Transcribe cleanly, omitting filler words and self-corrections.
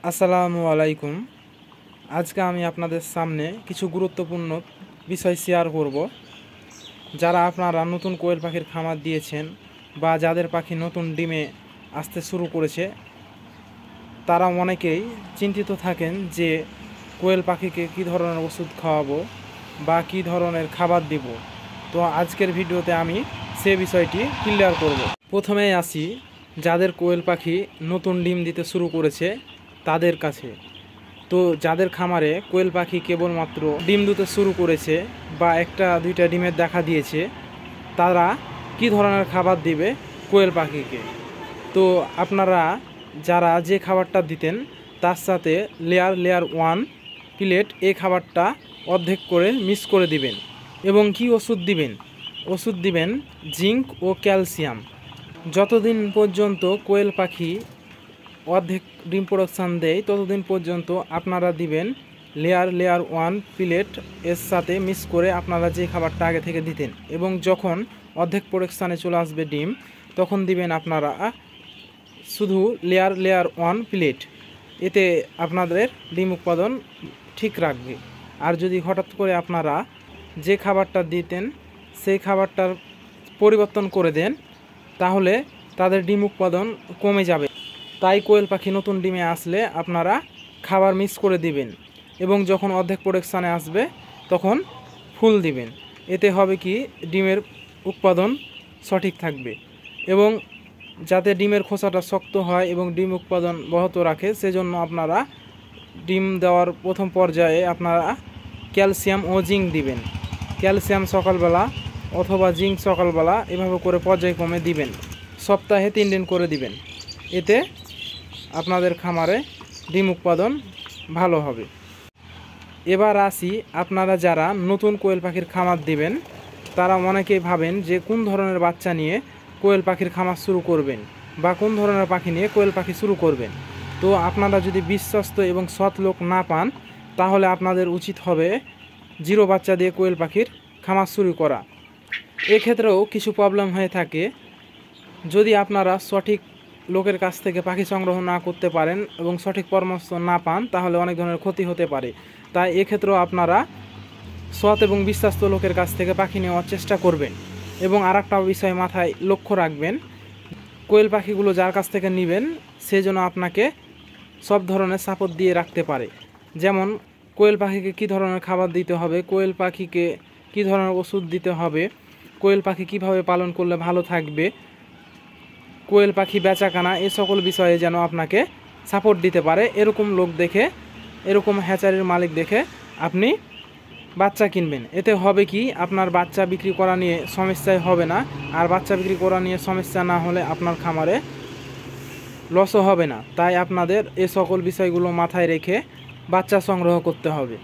আসসালামু আলাইকুম। আজকে আমি আপনাদের সামনে কিছু গুরুত্বপূর্ণ বিষয় শেয়ার করব। যারা আপনারা নতুন কোয়েল পাখির খামার দিয়েছেন বা যাদের পাখি নতুন ডিমে আসতে শুরু করেছে, তারা অনেকেই চিন্তিত থাকেন যে কোয়েল পাখিকে কী ধরনের ওষুধ খাওয়াবো বা কী ধরনের খাবার দিব। তো আজকের ভিডিওতে আমি সে বিষয়টি ক্লিয়ার করব। প্রথমেই আসি যাদের কোয়েল পাখি নতুন ডিম দিতে শুরু করেছে তাদের কাছে। তো যাদের খামারে কোয়েল পাখি কেবলমাত্র ডিম দিতে শুরু করেছে বা একটা দুইটা ডিমের দেখা দিয়েছে, তারা কি ধরনের খাবার দিবে কোয়েল পাখিকে। তো আপনারা যারা যে খাবারটা দিতেন তার সাথে লেয়ার 1 প্লেট এই খাবারটা অর্ধেক করে মিক্স করে দিবেন। এবং কি ওষুধ দিবেন? ওষুধ দিবেন জিঙ্ক ও ক্যালসিয়াম। যতদিন পর্যন্ত কোয়েল পাখি অর্ধেক ডিম প্রোডাকশান দেয় ততদিন পর্যন্ত আপনারা দিবেন লেয়ার 1 প্লেট এর সাথে মিক্স করে আপনারা যে খাবারটা আগে থেকে দিতেন। এবং যখন অর্ধেক প্রোডাকশানে চলে আসবে ডিম, তখন দিবেন আপনারা শুধু লেয়ার 1 প্লেট। এতে আপনাদের ডিম উৎপাদন ঠিক রাখবে। আর যদি হঠাৎ করে আপনারা যে খাবারটা দিতেন সেই খাবারটার পরিবর্তন করে দেন, তাহলে তাদের ডিম উৎপাদন কমে যাবে। তাই কোয়েল পাখি নতুন ডিমে আসলে আপনারা খাবার মিক্স করে দিবেন এবং যখন অর্ধেক প্রোডাকশানে আসবে তখন ফুল দিবেন। এতে হবে কি, ডিমের উৎপাদন সঠিক থাকবে এবং যাতে ডিমের খোসাটা শক্ত হয় এবং ডিম উৎপাদন ব্যাহত রাখে, সেজন্য আপনারা ডিম দেওয়ার প্রথম পর্যায়ে আপনারা ক্যালসিয়াম ও জিঙ্ক দিবেন। ক্যালসিয়াম সকালবেলা অথবা জিঙ্ক সকালবেলা, এভাবে করে পর্যায়ক্রমে দিবেন। সপ্তাহে 3 দিন করে দিবেন। এতে আপনাদের খামারে ডিম উৎপাদন ভালো হবে। এবার আসি, আপনারা যারা নতুন কোয়েল পাখির খামার দিবেন তারা অনেকেই ভাবেন যে কোন ধরনের বাচ্চা নিয়ে কোয়েল পাখির খামার শুরু করবেন বা কোন ধরনের পাখি নিয়ে কোয়েল পাখি শুরু করবেন। তো আপনারা যদি বিশ্বস্ত এবং সৎ লোক না পান, তাহলে আপনাদের উচিত হবে 0 বাচ্চা দিয়ে কোয়েল পাখির খামার শুরু করা। এক্ষেত্রেও কিছু প্রবলেম হয়ে থাকে। যদি আপনারা সঠিক লোকের কাছ থেকে পাখি সংগ্রহ না করতে পারেন এবং সঠিক পরামর্শ না পান, তাহলে অনেক ধরনের ক্ষতি হতে পারে। তাই এক্ষেত্রেও আপনারা সৎ এবং বিশ্বাস্ত লোকের কাছ থেকে পাখি নেওয়ার চেষ্টা করবেন। এবং আরেকটা বিষয় মাথায় লক্ষ্য রাখবেন, কোয়েল পাখিগুলো যার কাছ থেকে নেবেন সে যেন আপনাকে সব ধরনের সাপোর্ট দিয়ে রাখতে পারে। যেমন কোয়েল পাখিকে কী ধরনের খাবার দিতে হবে, কোয়েল পাখিকে কী ধরনের ওষুধ দিতে হবে, কোয়েল পাখি কিভাবে পালন করলে ভালো থাকবে, কোয়েল পাখি বেচাকেনা, এ সকল বিষয়ে যেন আপনাকে সাপোর্ট দিতে পারে। এরকম লোক দেখে, এরকম হ্যাচারির মালিক দেখে আপনি বাচ্চা কিনবেন। এতে হবে কি, আপনার বাচ্চা বিক্রি করা নিয়ে সমস্যাই হবে না। আর বাচ্চা বিক্রি করা নিয়ে সমস্যা না হলে আপনার খামারে লসও হবে না। তাই আপনাদের এ সকল বিষয়গুলো মাথায় রেখে বাচ্চা সংগ্রহ করতে হবে।